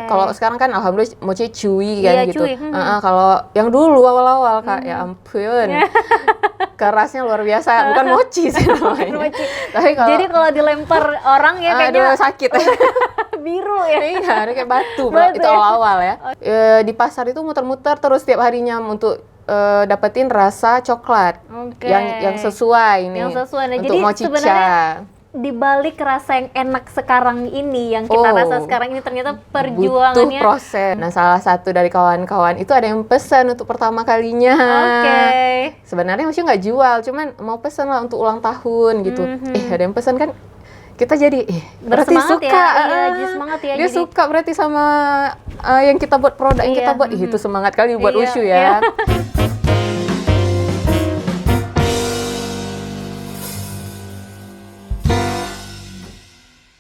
Kalau sekarang kan alhamdulillah mochi chewy kan Iya, gitu. chewy. Kalau yang dulu awal-awal Kak, ya ampun. Kerasnya luar biasa, bukan mochi sih namanya. Mochi. Tapi Jadi kalau dilempar orang ya kayaknya aduh sakit. biru ya. Iya, ada kayak batu, Batu itu ya? awal-awal ya. Di pasar itu muter-muter terus tiap harinya untuk dapetin rasa coklat Oke. yang sesuai nih. Yang sesuai. Nah, untuk jadi mochicha. sebenarnya di balik rasa yang enak sekarang ini, yang kita rasa sekarang ini ternyata butuh perjuangannya. proses. Nah, salah satu dari kawan-kawan itu ada yang pesan untuk pertama kalinya. Oke. Sebenarnya Musyu nggak jual, cuman mau pesan lah untuk ulang tahun gitu. Ada yang pesan kan, kita jadi berarti Bersemangat suka. ya, iya, jadi semangat ya. Dia jadi, suka berarti sama yang kita buat produk yang kita Iya, buat. Itu semangat kali buat Iya, Musyu iya. ya.